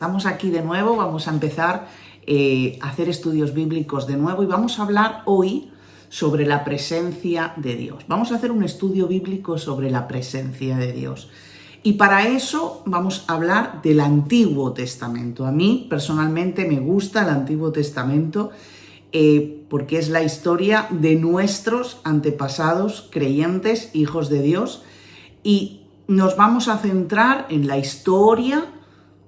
Estamos aquí de nuevo, vamos a empezar a hacer estudios bíblicos de nuevo y vamos a hablar hoy sobre la presencia de Dios. Vamos a hacer un estudio bíblico sobre la presencia de Dios. Y para eso vamos a hablar del Antiguo Testamento. A mí personalmente me gusta el Antiguo Testamento porque es la historia de nuestros antepasados creyentes, hijos de Dios, y nos vamos a centrar en la historia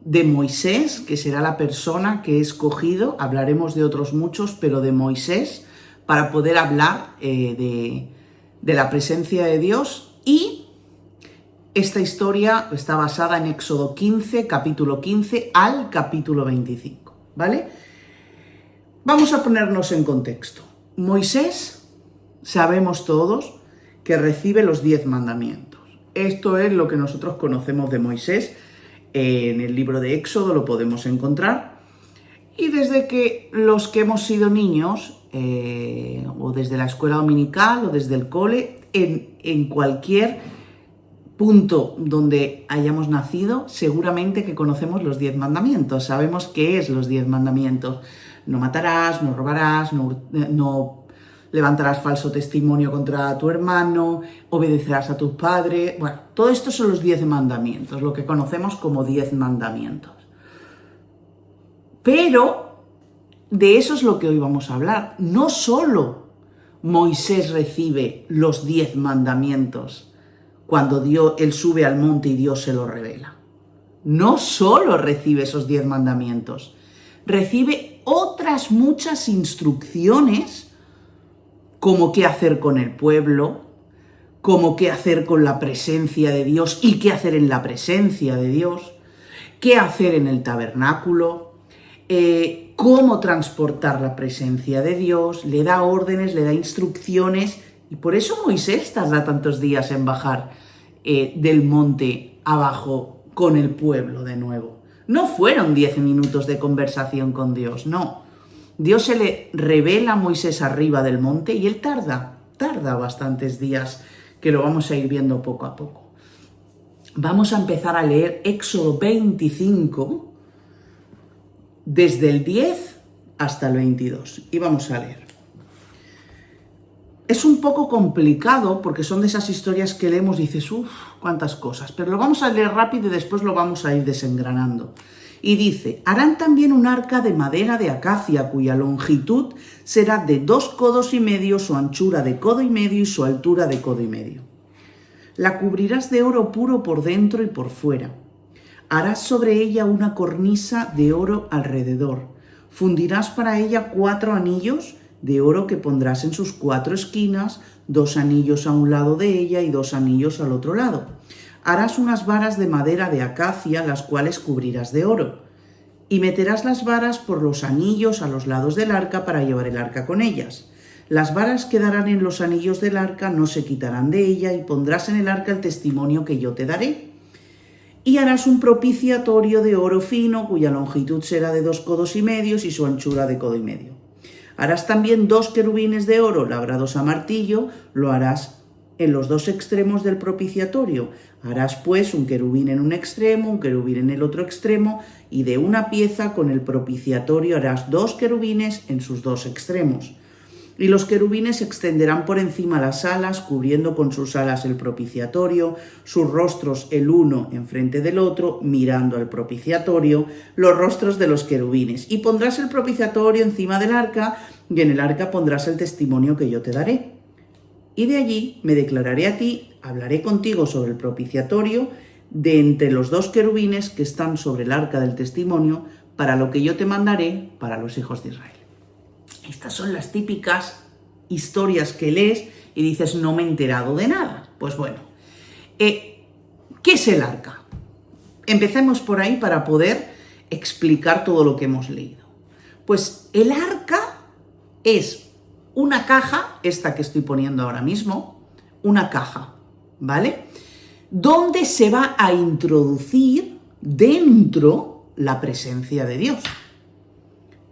de Moisés, que será la persona que he escogido. Hablaremos de otros muchos, pero de Moisés, para poder hablar de la presencia de Dios. Y esta historia está basada en Éxodo 15, capítulo 15 al capítulo 25, ¿vale? Vamos a ponernos en contexto. Moisés, sabemos todos, que recibe los 10 mandamientos. Esto es lo que nosotros conocemos de Moisés. En el libro de Éxodo lo podemos encontrar. Y desde que los que hemos sido niños, o desde la escuela dominical o desde el cole, en cualquier punto donde hayamos nacido, seguramente que conocemos los 10 mandamientos. Sabemos qué es los 10 mandamientos. No matarás, no robarás, no levantarás falso testimonio contra tu hermano, obedecerás a tus padres. Bueno, todo esto son los 10 mandamientos, lo que conocemos como 10 mandamientos. Pero de eso es lo que hoy vamos a hablar. No solo Moisés recibe los 10 mandamientos cuando él sube al monte y Dios se lo revela. No solo recibe esos 10 mandamientos, recibe otras muchas instrucciones, como qué hacer con el pueblo, como qué hacer con la presencia de Dios y qué hacer en la presencia de Dios, qué hacer en el tabernáculo, cómo transportar la presencia de Dios. Le da órdenes, le da instrucciones, y por eso Moisés tarda tantos días en bajar del monte abajo con el pueblo de nuevo. No fueron 10 minutos de conversación con Dios, no. Dios se le revela a Moisés arriba del monte y él tarda bastantes días, que lo vamos a ir viendo poco a poco. Vamos a empezar a leer Éxodo 25, desde el 10 hasta el 22, y vamos a leer. Es un poco complicado porque son de esas historias que leemos y dices, cuántas cosas, pero lo vamos a leer rápido y después lo vamos a ir desengranando. Y dice: harán también un arca de madera de acacia, cuya longitud será de 2 codos y medio, su anchura de codo y medio y su altura de codo y medio. La cubrirás de oro puro por dentro y por fuera. Harás sobre ella una cornisa de oro alrededor. Fundirás para ella 4 anillos de oro que pondrás en sus 4 esquinas, 2 anillos a un lado de ella y 2 anillos al otro lado. Harás unas varas de madera de acacia, las cuales cubrirás de oro. Y meterás las varas por los anillos a los lados del arca para llevar el arca con ellas. Las varas quedarán en los anillos del arca, no se quitarán de ella, y pondrás en el arca el testimonio que yo te daré. Y harás un propiciatorio de oro fino, cuya longitud será de 2 codos y medio y su anchura de codo y medio. Harás también 2 querubines de oro labrados a martillo, lo harás en los 2 extremos del propiciatorio. Harás pues un querubín en un extremo, un querubín en el otro extremo, y de una pieza con el propiciatorio harás 2 querubines en sus 2 extremos. Y los querubines extenderán por encima las alas, cubriendo con sus alas el propiciatorio, sus rostros el uno enfrente del otro, mirando al propiciatorio, los rostros de los querubines. Y pondrás el propiciatorio encima del arca, y en el arca pondrás el testimonio que yo te daré. Y de allí me declararé a ti, hablaré contigo sobre el propiciatorio, de entre los 2 querubines que están sobre el arca del testimonio, para lo que yo te mandaré para los hijos de Israel. Estas son las típicas historias que lees y dices, no me he enterado de nada. Pues bueno, ¿qué es el arca? Empecemos por ahí para poder explicar todo lo que hemos leído. Pues el arca es una caja, esta que estoy poniendo ahora mismo, una caja, ¿vale? Donde se va a introducir dentro la presencia de Dios.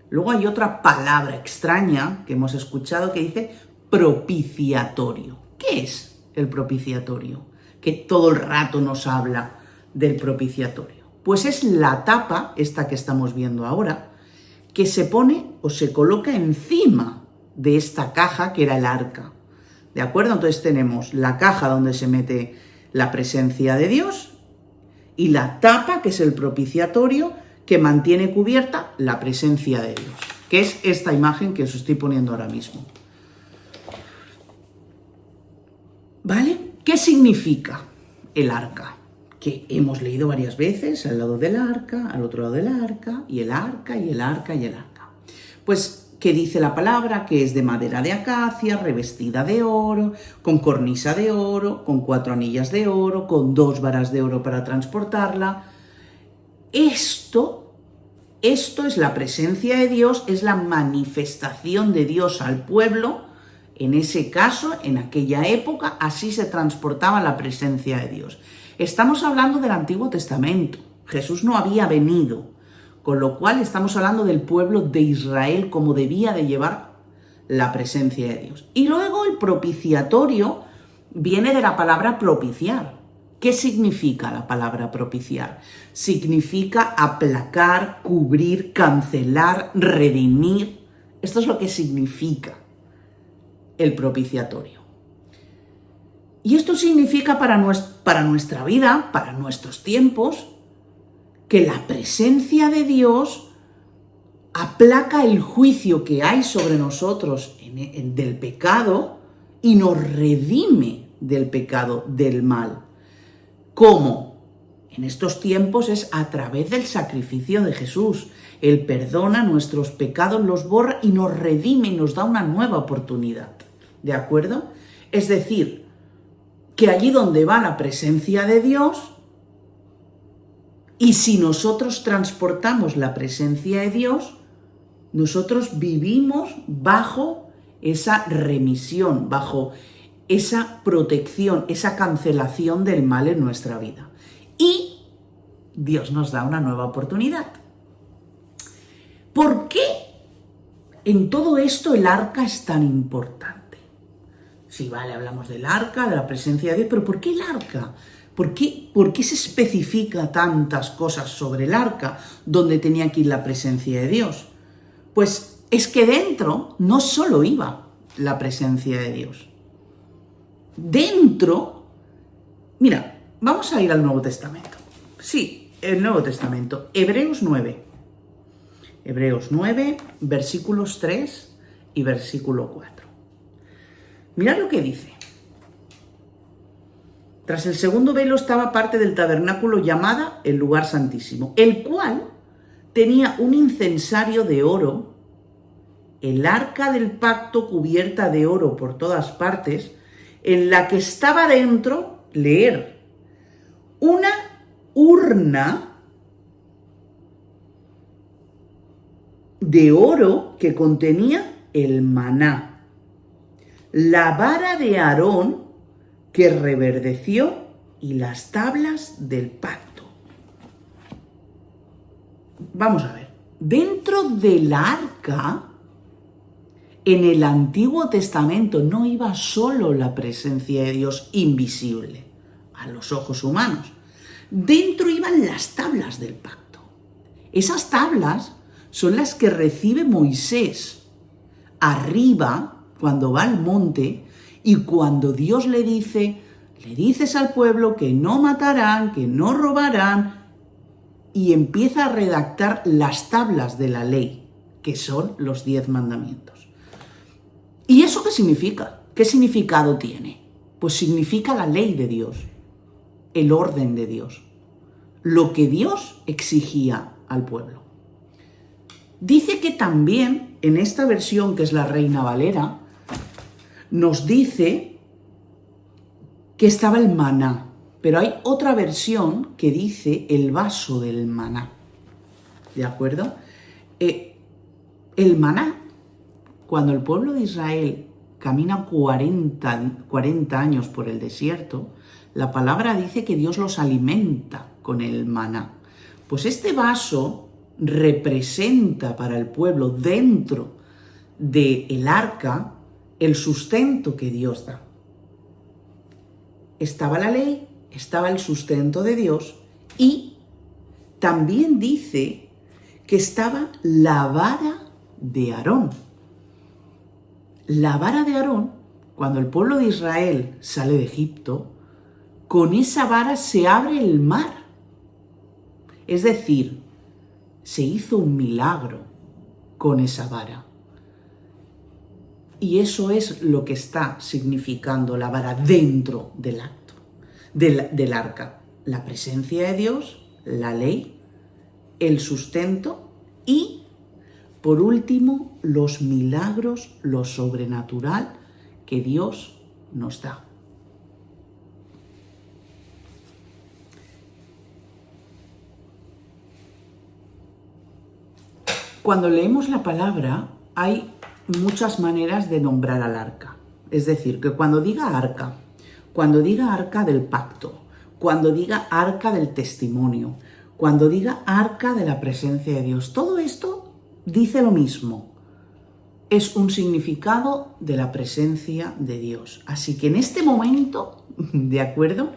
Luego hay otra palabra extraña que hemos escuchado que dice propiciatorio. ¿Qué es el propiciatorio? Que todo el rato nos habla del propiciatorio. Pues es la tapa, esta que estamos viendo ahora, que se pone o se coloca encima de esta caja que era el arca. ¿De acuerdo? Entonces tenemos la caja donde se mete la presencia de Dios y la tapa, que es el propiciatorio, que mantiene cubierta la presencia de Dios, que es esta imagen que os estoy poniendo ahora mismo. ¿Vale? ¿Qué significa el arca? Que hemos leído varias veces, al lado del arca, al otro lado del arca, y el arca, y el arca, y el arca. Pues, ¿qué dice la palabra? Que es de madera de acacia, revestida de oro, con cornisa de oro, con 4 anillas de oro, con 2 varas de oro para transportarla. Esto es la presencia de Dios, es la manifestación de Dios al pueblo. En ese caso, en aquella época, así se transportaba la presencia de Dios. Estamos hablando del Antiguo Testamento. Jesús no había venido, con lo cual estamos hablando del pueblo de Israel, como debía de llevar la presencia de Dios. Y luego el propiciatorio viene de la palabra propiciar. ¿Qué significa la palabra propiciar? Significa aplacar, cubrir, cancelar, redimir. Esto es lo que significa el propiciatorio. Y esto significa para nuestra vida, para nuestros tiempos, que la presencia de Dios aplaca el juicio que hay sobre nosotros del pecado y nos redime del pecado, del mal. ¿Cómo? En estos tiempos es a través del sacrificio de Jesús. Él perdona nuestros pecados, los borra y nos redime y nos da una nueva oportunidad. ¿De acuerdo? Es decir, que allí donde va la presencia de Dios, y si nosotros transportamos la presencia de Dios, nosotros vivimos bajo esa remisión, bajo esa protección, esa cancelación del mal en nuestra vida. Y Dios nos da una nueva oportunidad. ¿Por qué en todo esto el arca es tan importante? Sí, vale, hablamos del arca, de la presencia de Dios, pero ¿por qué el arca? ¿Por qué se especifica tantas cosas sobre el arca donde tenía que ir la presencia de Dios? Pues es que dentro no solo iba la presencia de Dios. Dentro, mira, vamos a ir al Nuevo Testamento. Sí, el Nuevo Testamento, Hebreos 9. Hebreos 9, versículos 3 y versículo 4. Mirad lo que dice. Tras el segundo velo estaba parte del tabernáculo llamada el lugar santísimo, el cual tenía un incensario de oro, el arca del pacto cubierta de oro por todas partes, en la que estaba dentro, leer, una urna de oro que contenía el maná, la vara de Aarón que reverdeció y las tablas del pacto. Vamos a ver, dentro del arca, en el Antiguo Testamento no iba solo la presencia de Dios invisible a los ojos humanos. Dentro iban las tablas del pacto. Esas tablas son las que recibe Moisés arriba cuando va al monte y cuando Dios le dices al pueblo que no matarán, que no robarán, y empieza a redactar las tablas de la ley, que son los 10 mandamientos. ¿Y eso qué significa? ¿Qué significado tiene? Pues significa la ley de Dios, el orden de Dios, lo que Dios exigía al pueblo. Dice que también, en esta versión que es la Reina Valera, nos dice que estaba el maná, pero hay otra versión que dice el vaso del maná. ¿De acuerdo? El maná, cuando el pueblo de Israel camina 40 años por el desierto, la palabra dice que Dios los alimenta con el maná. Pues este vaso representa para el pueblo dentro del arca el sustento que Dios da. Estaba la ley, estaba el sustento de Dios y también dice que estaba la vara de Aarón. La vara de Aarón, cuando el pueblo de Israel sale de Egipto, con esa vara se abre el mar. Es decir, se hizo un milagro con esa vara. Y eso es lo que está significando la vara dentro del acto, del arca. La presencia de Dios, la ley, el sustento y, por último, los milagros, lo sobrenatural que Dios nos da. Cuando leemos la palabra, hay muchas maneras de nombrar al arca. Es decir, que cuando diga arca del pacto, cuando diga arca del testimonio, cuando diga arca de la presencia de Dios, todo esto dice lo mismo. Es un significado de la presencia de Dios. Así que en este momento, ¿de acuerdo?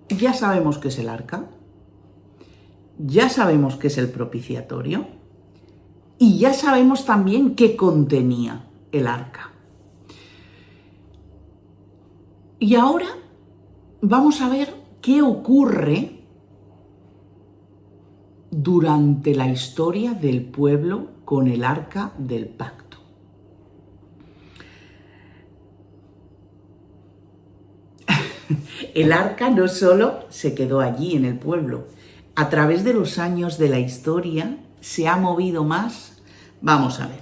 Ya sabemos qué es el arca, ya sabemos qué es el propiciatorio y ya sabemos también qué contenía el arca. Y ahora vamos a ver qué ocurre durante la historia del pueblo con el arca del pacto. El arca no solo se quedó allí en el pueblo, a través de los años de la historia se ha movido más. Vamos a ver.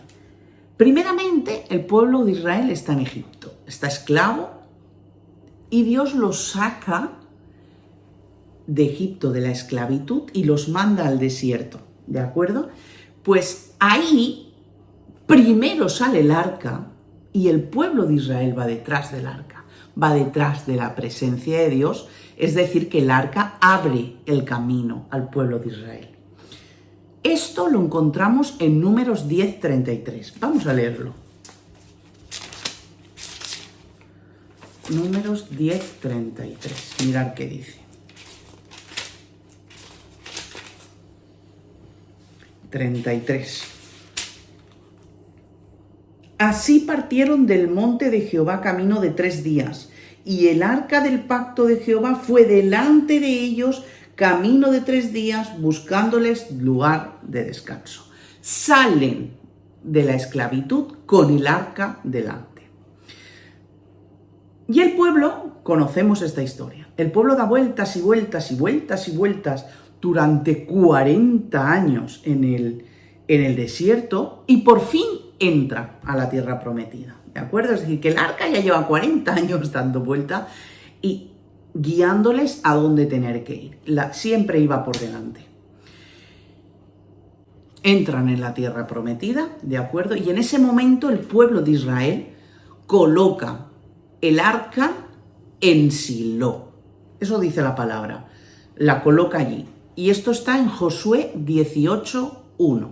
Primeramente, el pueblo de Israel está en Egipto, está esclavo y Dios los saca de Egipto, de la esclavitud, y los manda al desierto, ¿de acuerdo? Pues ahí primero sale el arca y el pueblo de Israel va detrás del arca, va detrás de la presencia de Dios, es decir, que el arca abre el camino al pueblo de Israel. Esto lo encontramos en Números 10:33. Vamos a leerlo. Números 10:33. Mirad qué dice. 33. Así partieron del monte de Jehová camino de 3 días, y el arca del pacto de Jehová fue delante de ellos camino de 3 días, buscándoles lugar de descanso. Salen de la esclavitud con el arca delante. Y el pueblo, conocemos esta historia, el pueblo da vueltas y vueltas y vueltas y vueltas durante 40 años en el desierto y por fin entra a la tierra prometida, ¿de acuerdo? Es decir, que el arca ya lleva 40 años dando vuelta y guiándoles a dónde tener que ir. Siempre iba por delante. Entran en la tierra prometida, ¿de acuerdo? Y en ese momento el pueblo de Israel coloca el arca en Silo. Eso dice la palabra. La coloca allí. Y esto está en Josué 18:1.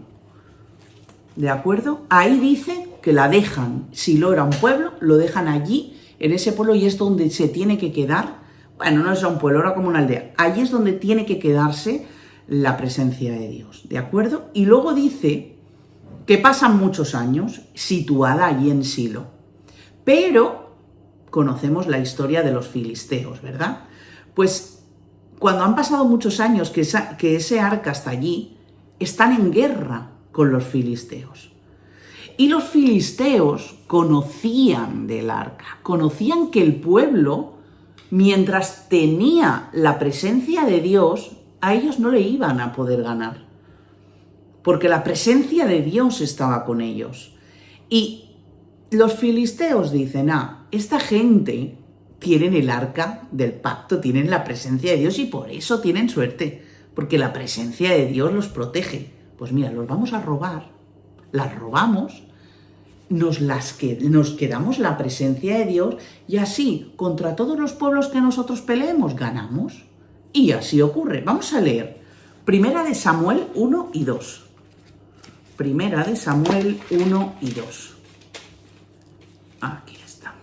¿De acuerdo? Ahí dice que la dejan. Silo era un pueblo, lo dejan allí, en ese pueblo, y es donde se tiene que quedar. Bueno, no es un pueblo, era como una aldea. Allí es donde tiene que quedarse la presencia de Dios, ¿de acuerdo? Y luego dice que pasan muchos años situada allí en Silo. Pero conocemos la historia de los filisteos, ¿verdad? Pues cuando han pasado muchos años que ese arca está allí, están en guerra con los filisteos. Y los filisteos conocían del arca, conocían que el pueblo, mientras tenía la presencia de Dios, a ellos no le iban a poder ganar, porque la presencia de Dios estaba con ellos. Y los filisteos dicen, esta gente tienen el arca del pacto, tienen la presencia de Dios y por eso tienen suerte, porque la presencia de Dios los protege. Pues mira, los vamos a robar, las robamos, nos quedamos la presencia de Dios y así, contra todos los pueblos que nosotros peleemos, ganamos. Y así ocurre. Vamos a leer Primera de Samuel 1 y 2. Primera de Samuel 1 y 2. Aquí está.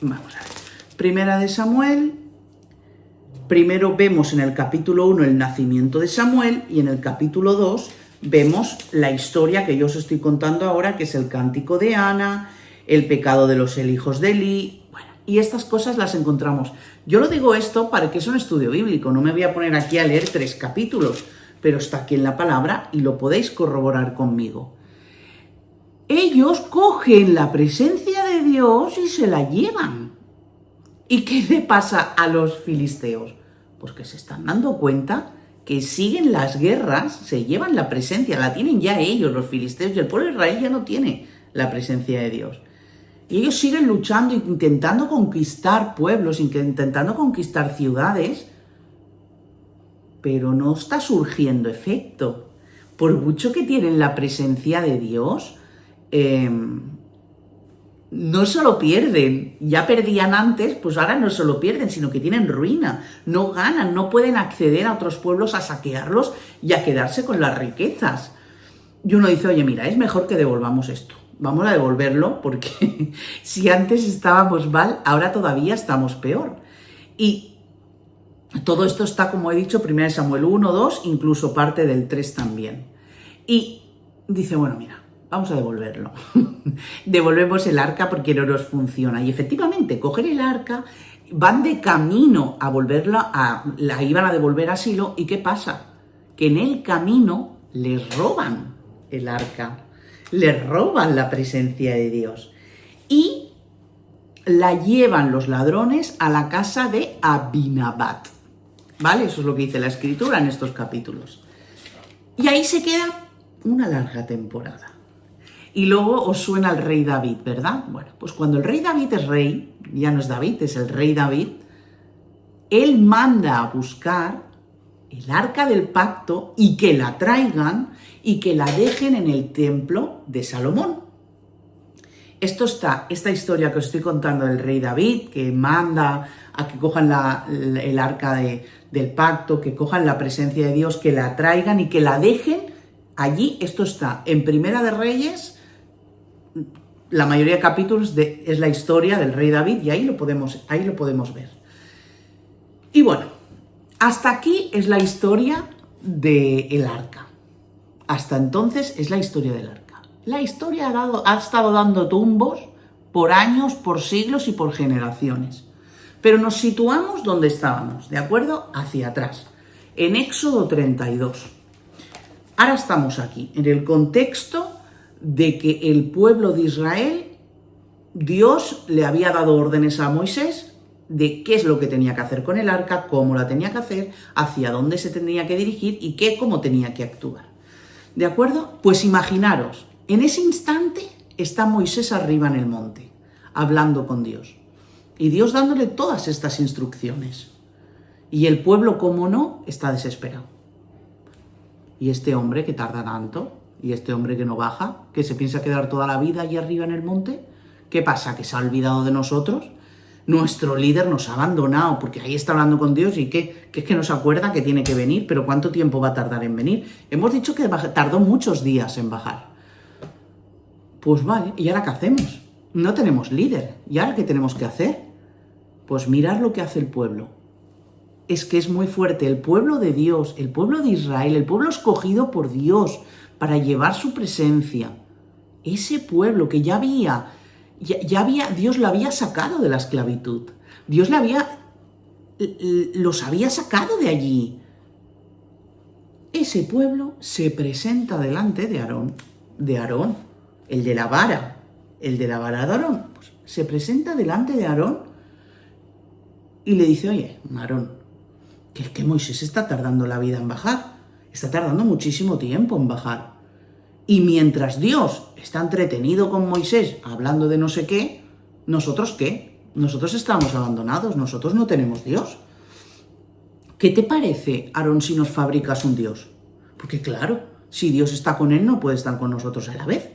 Vamos a ver. Primera de Samuel primero vemos en el capítulo 1 el nacimiento de Samuel y en el capítulo 2 vemos la historia que yo os estoy contando ahora, que es el cántico de Ana, el pecado de los hijos de Eli. Bueno, y estas cosas las encontramos. Yo lo digo esto para que es un estudio bíblico, no me voy a poner aquí a leer 3 capítulos, pero está aquí en la palabra y lo podéis corroborar conmigo. Ellos cogen la presencia de Dios y se la llevan. ¿Y qué le pasa a los filisteos? Pues que se están dando cuenta que siguen las guerras, se llevan la presencia, la tienen ya ellos, los filisteos, y el pueblo de Israel ya no tiene la presencia de Dios. Y ellos siguen luchando, intentando conquistar pueblos, intentando conquistar ciudades, pero no está surgiendo efecto. Por mucho que tienen la presencia de Dios, no solo pierden, ya perdían antes, pues ahora no solo pierden, sino que tienen ruina, no ganan, no pueden acceder a otros pueblos a saquearlos y a quedarse con las riquezas. Y uno dice, oye, mira, es mejor que devolvamos esto, vamos a devolverlo porque si antes estábamos mal, ahora todavía estamos peor. Y todo esto está, como he dicho, 1 Samuel 1, 2, incluso parte del 3 también. Y dice, bueno, mira, vamos a devolverlo. Devolvemos el arca porque no nos funciona. Y efectivamente, cogen el arca, van de camino a volverla, la iban a devolver a Silo. ¿Y qué pasa? Que en el camino les roban el arca, les roban la presencia de Dios. Y la llevan los ladrones a la casa de Abinabat. ¿Vale? Eso es lo que dice la Escritura en estos capítulos. Y ahí se queda una larga temporada. Y luego os suena el rey David, ¿verdad? Bueno, pues cuando el rey David es rey, ya no es David, es el rey David, él manda a buscar el arca del pacto y que la traigan y que la dejen en el templo de Salomón. Esta historia que os estoy contando del rey David, que manda a que cojan el arca del pacto, que cojan la presencia de Dios, que la traigan y que la dejen allí. Esto está en Primera de Reyes. La mayoría de capítulos es la historia del rey David y ahí lo podemos ver. Y bueno, hasta aquí es la historia del arca. Hasta entonces es la historia del arca. La historia ha estado dando tumbos por años, por siglos y por generaciones. Pero nos situamos donde estábamos, ¿de acuerdo? Hacia atrás, en Éxodo 32. Ahora estamos aquí, en el contexto de que el pueblo de Israel, Dios le había dado órdenes a Moisés de qué es lo que tenía que hacer con el arca, cómo la tenía que hacer, hacia dónde se tenía que dirigir y cómo tenía que actuar. ¿De acuerdo? Pues imaginaros, en ese instante está Moisés arriba en el monte, hablando con Dios. Y Dios dándole todas estas instrucciones. Y el pueblo, como no, está desesperado. Y este hombre que tarda tanto, y este hombre que no baja, que se piensa quedar toda la vida allí arriba en el monte, ¿qué pasa? ¿Que se ha olvidado de nosotros? Nuestro líder nos ha abandonado, porque ahí está hablando con Dios y que es que no se acuerda que tiene que venir, pero ¿cuánto tiempo va a tardar en venir? Hemos dicho que tardó muchos días en bajar. Pues vale, ¿y ahora qué hacemos? No tenemos líder. ¿Y ahora qué tenemos que hacer? Pues mirar lo que hace el pueblo. Es que es muy fuerte. El pueblo de Dios, el pueblo de Israel, el pueblo escogido por Dios para llevar su presencia. Ese pueblo que ya había, Dios lo había sacado de la esclavitud. Dios los había sacado de allí. Ese pueblo se presenta delante de Aarón, el de la vara de Aarón. Pues se presenta delante de Aarón y le dice, oye, Aarón, que es que Moisés está tardando la vida en bajar, está tardando muchísimo tiempo en bajar. Y mientras Dios está entretenido con Moisés hablando de no sé qué, ¿nosotros qué? Nosotros estamos abandonados, nosotros no tenemos Dios. ¿Qué te parece, Aarón, si nos fabricas un Dios? Porque claro, si Dios está con él, no puede estar con nosotros a la vez.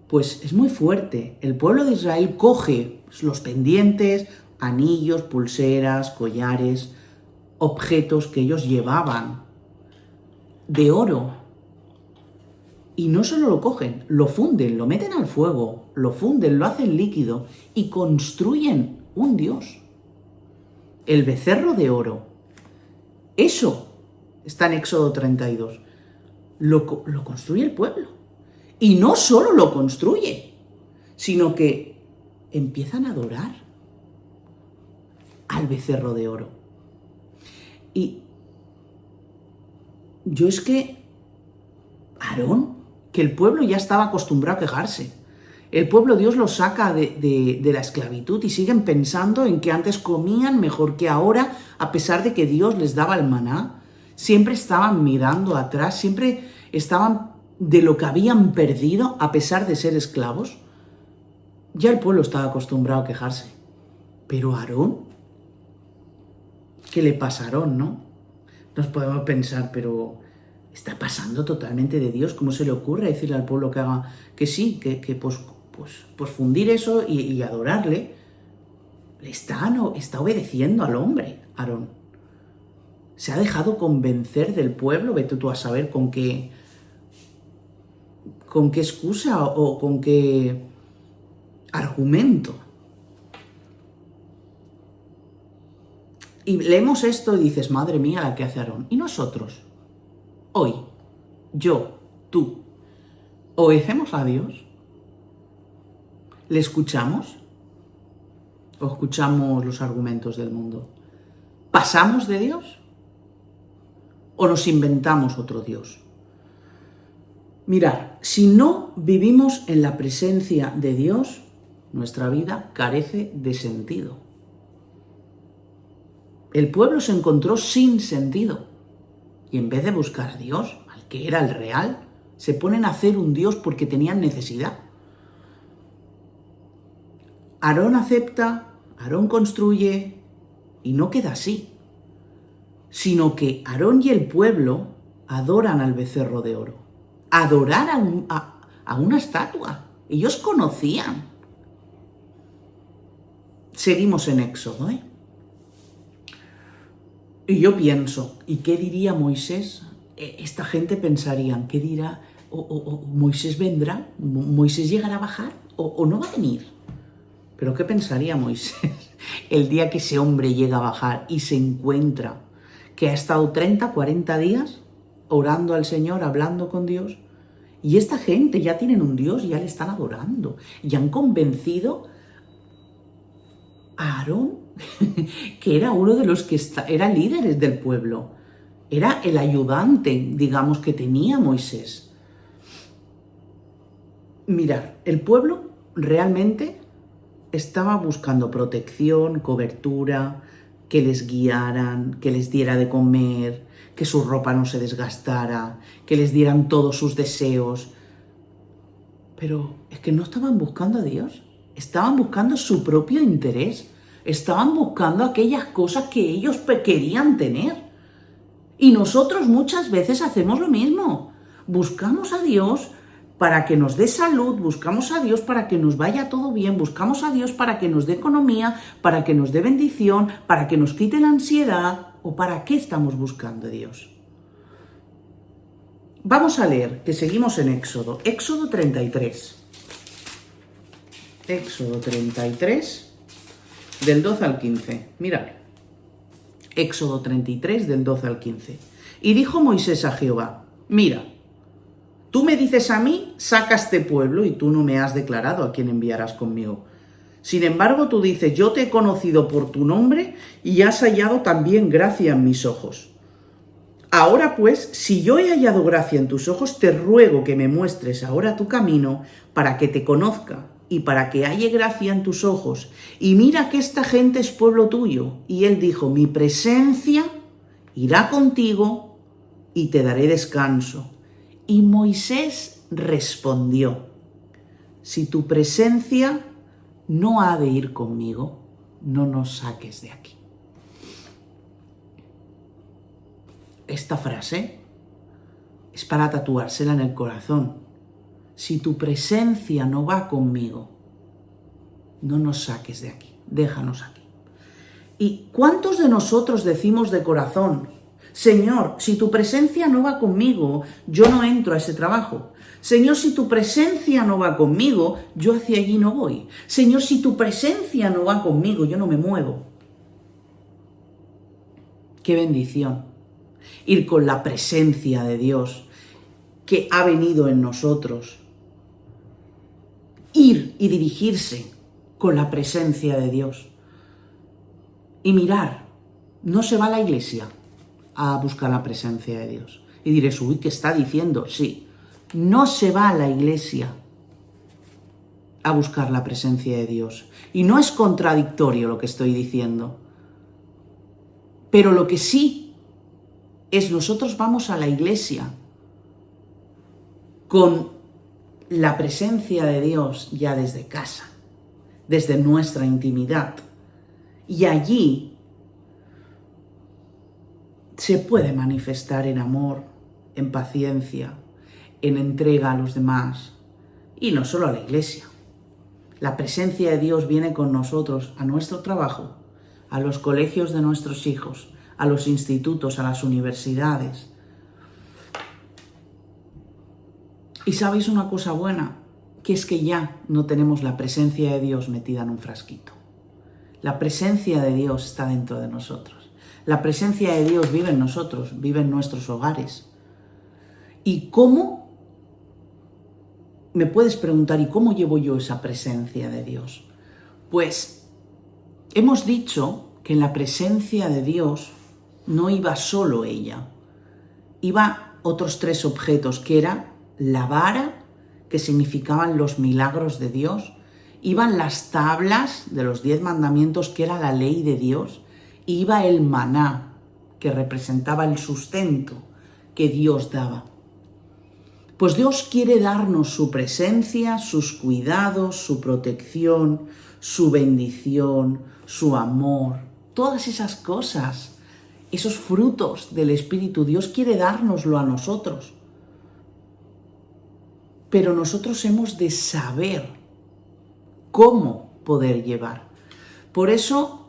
Pues es muy fuerte. El pueblo de Israel coge los pendientes, anillos, pulseras, collares, objetos que ellos llevaban de oro. Y no solo lo cogen, lo funden, lo meten al fuego, lo funden, lo hacen líquido y construyen un Dios. el becerro de oro. Eso está en Éxodo 32. Lo construye el pueblo. Y no solo lo construye, sino que empiezan a adorar al becerro de oro. Y yo es que Aarón, que el pueblo ya estaba acostumbrado a quejarse. El pueblo, Dios los saca de la esclavitud y siguen pensando en que antes comían mejor que ahora, a pesar de que Dios les daba el maná. Siempre estaban mirando atrás, siempre estaban de lo que habían perdido a pesar de ser esclavos. Ya el pueblo estaba acostumbrado a quejarse. Pero Aarón, ¿qué le pasa a Aarón, no? Nos podemos pensar, pero está pasando totalmente de Dios. ¿Cómo se le ocurre decirle al pueblo que haga que sí, que pues fundir eso y adorarle? Está obedeciendo al hombre, Aarón. Se ha dejado convencer del pueblo, vete tú a saber con qué excusa o con qué argumento. Y leemos esto y dices, madre mía, la que hace Aarón. ¿Y nosotros? Hoy, yo, tú, ¿obedecemos a Dios? ¿Le escuchamos? ¿O escuchamos los argumentos del mundo? ¿Pasamos de Dios? ¿O nos inventamos otro Dios? Mirad, si no vivimos en la presencia de Dios, nuestra vida carece de sentido. El pueblo se encontró sin sentido y en vez de buscar a Dios, al que era el real, se ponen a hacer un Dios porque tenían necesidad. Aarón acepta, Aarón construye y no queda así, sino que Aarón y el pueblo adoran al becerro de oro. Adorar a una estatua. Ellos conocían. Seguimos en Éxodo, Y yo pienso, ¿y qué diría Moisés? Esta gente pensarían, ¿qué dirá? ¿Moisés vendrá? ¿Moisés llegará a bajar? ¿O no va a venir? ¿Pero qué pensaría Moisés el día que ese hombre llega a bajar y se encuentra que ha estado 30, 40 días orando al Señor, hablando con Dios? Y esta gente ya tienen un Dios y ya le están adorando. Y han convencido a Aarón, que era uno de los que eran líderes del pueblo. Era el ayudante, digamos, que tenía Moisés. Mirad, el pueblo realmente estaba buscando protección, cobertura, que les guiaran, que les diera de comer, que su ropa no se desgastara, que les dieran todos sus deseos. Pero es que no estaban buscando a Dios, estaban buscando su propio interés, estaban buscando aquellas cosas que ellos querían tener. Y nosotros muchas veces hacemos lo mismo, buscamos a Dios para que nos dé salud, buscamos a Dios para que nos vaya todo bien, buscamos a Dios para que nos dé economía, para que nos dé bendición, para que nos quite la ansiedad. ¿O para qué estamos buscando a Dios? Vamos a leer, que seguimos en Éxodo. Éxodo 33. Éxodo 33, del 12 al 15. Mirad. Éxodo 33, del 12 al 15. Y dijo Moisés a Jehová, mira, tú me dices a mí, saca este pueblo, y tú no me has declarado a quién enviarás conmigo. Sin embargo, tú dices, yo te he conocido por tu nombre y has hallado también gracia en mis ojos. Ahora pues, si yo he hallado gracia en tus ojos, te ruego que me muestres ahora tu camino para que te conozca y para que halle gracia en tus ojos. Y mira que esta gente es pueblo tuyo. Y él dijo, mi presencia irá contigo y te daré descanso. Y Moisés respondió, si tu presencia no ha de ir conmigo, no nos saques de aquí. Esta frase es para tatuársela en el corazón. Si tu presencia no va conmigo, no nos saques de aquí, déjanos aquí. ¿Y cuántos de nosotros decimos de corazón, Señor, si tu presencia no va conmigo, yo no entro a ese trabajo? Señor, si tu presencia no va conmigo, yo hacia allí no voy. Señor, si tu presencia no va conmigo, yo no me muevo. Qué bendición. Ir con la presencia de Dios que ha venido en nosotros. Ir y dirigirse con la presencia de Dios. Y mirar, no se va a la iglesia a buscar la presencia de Dios. Y diréis, uy, ¿qué está diciendo? Sí, no se va a la iglesia a buscar la presencia de Dios. Y no es contradictorio lo que estoy diciendo. Pero lo que sí es, nosotros vamos a la iglesia con la presencia de Dios ya desde casa, desde nuestra intimidad. Y allí se puede manifestar en amor, en paciencia, en entrega a los demás. Y no solo a la iglesia. La presencia de Dios viene con nosotros a nuestro trabajo, a los colegios de nuestros hijos, a los institutos, a las universidades. Y sabéis una cosa buena, que es que ya no tenemos la presencia de Dios metida en un frasquito. La presencia de Dios está dentro de nosotros. La presencia de Dios vive en nosotros, vive en nuestros hogares. ¿Y cómo? Me puedes preguntar, ¿y cómo llevo yo esa presencia de Dios? Pues hemos dicho que en la presencia de Dios no iba solo ella. Iba otros 3 objetos, que era la vara, que significaban los milagros de Dios. Iban las tablas de los 10 mandamientos, que era la ley de Dios. Y iba el maná, que representaba el sustento que Dios daba. Pues Dios quiere darnos su presencia, sus cuidados, su protección, su bendición, su amor, todas esas cosas, esos frutos del Espíritu. Dios quiere dárnoslo a nosotros. Pero nosotros hemos de saber cómo poder llevar. Por eso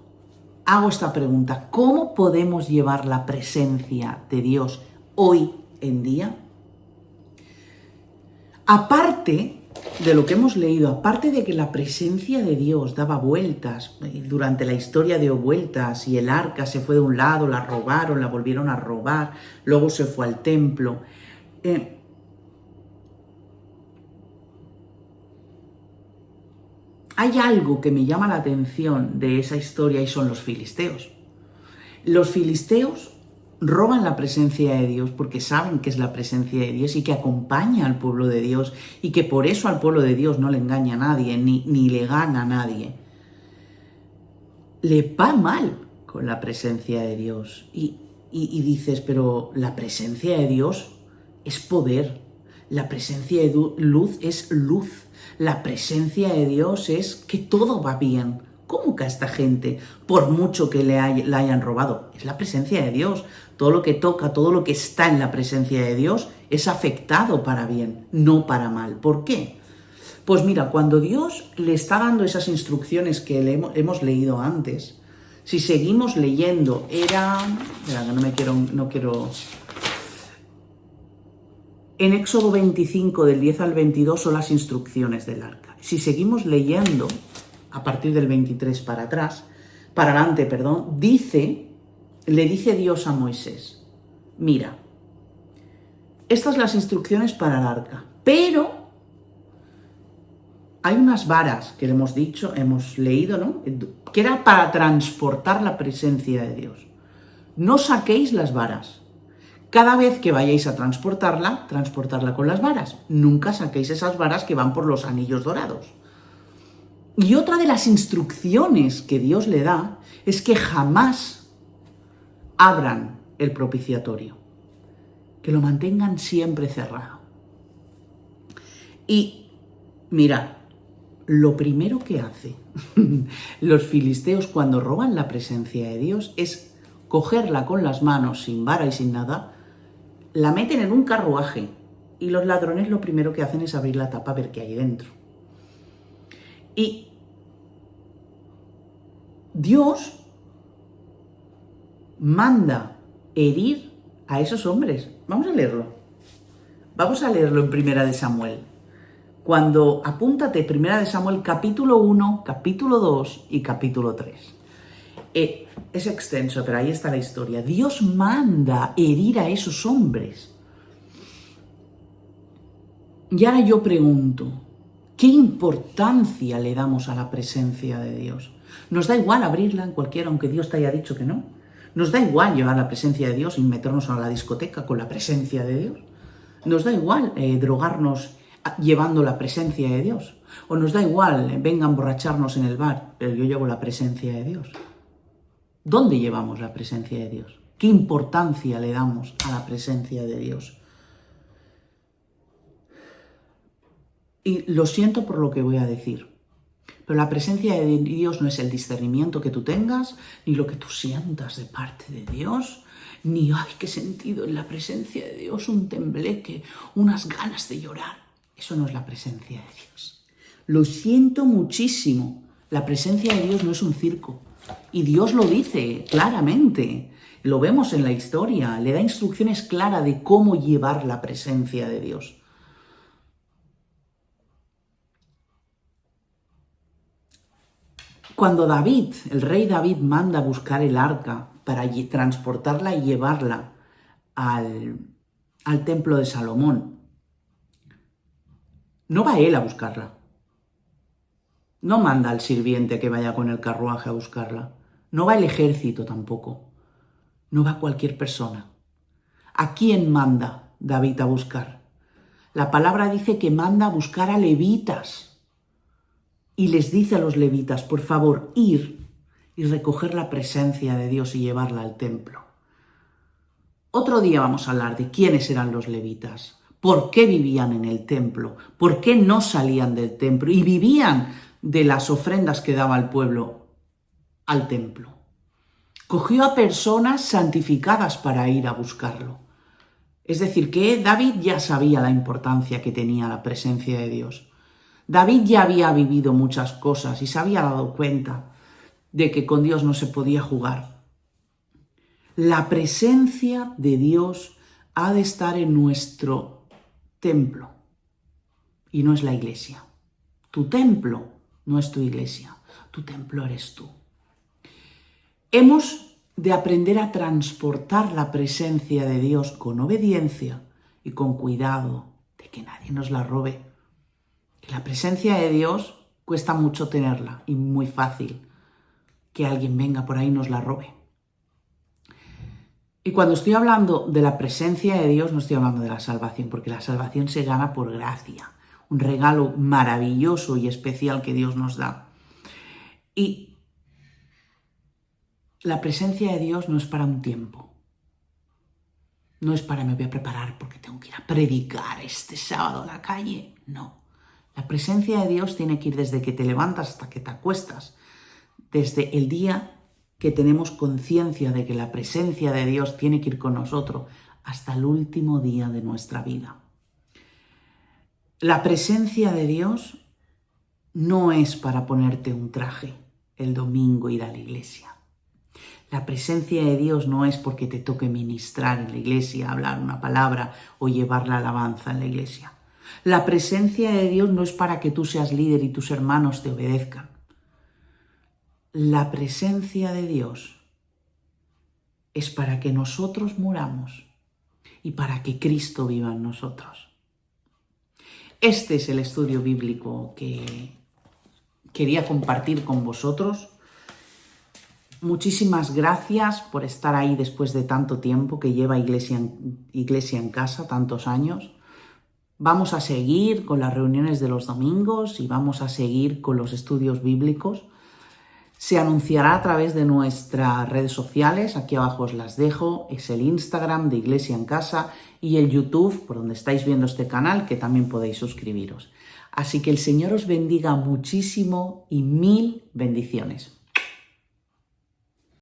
hago esta pregunta: ¿cómo podemos llevar la presencia de Dios hoy en día? Aparte de lo que hemos leído, aparte de que la presencia de Dios daba vueltas, durante la historia dio vueltas, y el arca se fue de un lado, la robaron, la volvieron a robar, luego se fue al templo. Hay algo que me llama la atención de esa historia, y son los filisteos. Los filisteos roban la presencia de Dios porque saben que es la presencia de Dios y que acompaña al pueblo de Dios, y que por eso al pueblo de Dios no le engaña a nadie, ni le gana a nadie. Le va mal con la presencia de Dios. Y dices, pero la presencia de Dios es poder. La presencia de luz es luz. La presencia de Dios es que todo va bien. ¿Cómo que a esta gente, por mucho que la hayan robado? Es la presencia de Dios. Todo lo que toca, todo lo que está en la presencia de Dios es afectado para bien, no para mal. ¿Por qué? Pues mira, cuando Dios le está dando esas instrucciones que hemos leído antes, si seguimos leyendo, no quiero... En Éxodo 25, del 10 al 22, son las instrucciones del arca. Si seguimos leyendo, a partir del 23 para adelante, le dice Dios a Moisés: mira, estas son las instrucciones para el arca, pero hay unas varas que hemos leído, ¿no? Que era para transportar la presencia de Dios. No saquéis las varas. Cada vez que vayáis a transportarla con las varas. Nunca saquéis esas varas que van por los anillos dorados. Y otra de las instrucciones que Dios le da es que jamás abran el propiciatorio, que lo mantengan siempre cerrado. Y mirad, lo primero que hace los filisteos cuando roban la presencia de Dios es cogerla con las manos, sin vara y sin nada, la meten en un carruaje, y los ladrones lo primero que hacen es abrir la tapa a ver qué hay dentro. Y Dios manda herir a esos hombres. Vamos a leerlo. Vamos a leerlo en Primera de Samuel. Apúntate, Primera de Samuel, capítulo 1, capítulo 2 y capítulo 3. Es extenso, pero ahí está la historia. Dios manda herir a esos hombres. Y ahora yo pregunto, ¿qué importancia le damos a la presencia de Dios? Nos da igual abrirla en cualquiera, aunque Dios te haya dicho que no. Nos da igual llevar la presencia de Dios y meternos a la discoteca con la presencia de Dios. Nos da igual drogarnos llevando la presencia de Dios. O nos da igual, venga a emborracharnos en el bar, pero yo llevo la presencia de Dios. ¿Dónde llevamos la presencia de Dios? ¿Qué importancia le damos a la presencia de Dios? Y lo siento por lo que voy a decir, pero la presencia de Dios no es el discernimiento que tú tengas, ni lo que tú sientas de parte de Dios, ni ¡ay, qué sentido en la presencia de Dios! Un tembleque, unas ganas de llorar. Eso no es la presencia de Dios. Lo siento muchísimo. La presencia de Dios no es un circo. Y Dios lo dice claramente. Lo vemos en la historia. Le da instrucciones claras de cómo llevar la presencia de Dios. Cuando David, el rey David, manda a buscar el arca para transportarla y llevarla al templo de Salomón, no va él a buscarla. No manda al sirviente que vaya con el carruaje a buscarla. No va el ejército tampoco. No va cualquier persona. ¿A quién manda David a buscar? La palabra dice que manda a buscar a levitas. Y les dice a los levitas, por favor, ir y recoger la presencia de Dios y llevarla al templo. Otro día vamos a hablar de quiénes eran los levitas, por qué vivían en el templo, por qué no salían del templo y vivían de las ofrendas que daba el pueblo al templo. Cogió a personas santificadas para ir a buscarlo. Es decir, que David ya sabía la importancia que tenía la presencia de Dios. David ya había vivido muchas cosas y se había dado cuenta de que con Dios no se podía jugar. La presencia de Dios ha de estar en nuestro templo y no es la iglesia. Tu templo no es tu iglesia, tu templo eres tú. Hemos de aprender a transportar la presencia de Dios con obediencia y con cuidado de que nadie nos la robe. La presencia de Dios cuesta mucho tenerla y muy fácil que alguien venga por ahí y nos la robe. Y cuando estoy hablando de la presencia de Dios, no estoy hablando de la salvación, porque la salvación se gana por gracia, un regalo maravilloso y especial que Dios nos da. Y la presencia de Dios no es para un tiempo. No es para me voy a preparar porque tengo que ir a predicar este sábado a la calle. No. La presencia de Dios tiene que ir desde que te levantas hasta que te acuestas, desde el día que tenemos conciencia de que la presencia de Dios tiene que ir con nosotros hasta el último día de nuestra vida. La presencia de Dios no es para ponerte un traje el domingo e ir a la iglesia. La presencia de Dios no es porque te toque ministrar en la iglesia, hablar una palabra o llevar la alabanza en la iglesia. La presencia de Dios no es para que tú seas líder y tus hermanos te obedezcan. La presencia de Dios es para que nosotros muramos y para que Cristo viva en nosotros. Este es el estudio bíblico que quería compartir con vosotros. Muchísimas gracias por estar ahí después de tanto tiempo que lleva Iglesia en Casa, tantos años. Vamos a seguir con las reuniones de los domingos y vamos a seguir con los estudios bíblicos. Se anunciará a través de nuestras redes sociales, aquí abajo os las dejo, es el Instagram de Iglesia en Casa y el YouTube, por donde estáis viendo este canal, que también podéis suscribiros. Así que el Señor os bendiga muchísimo y 1000 bendiciones.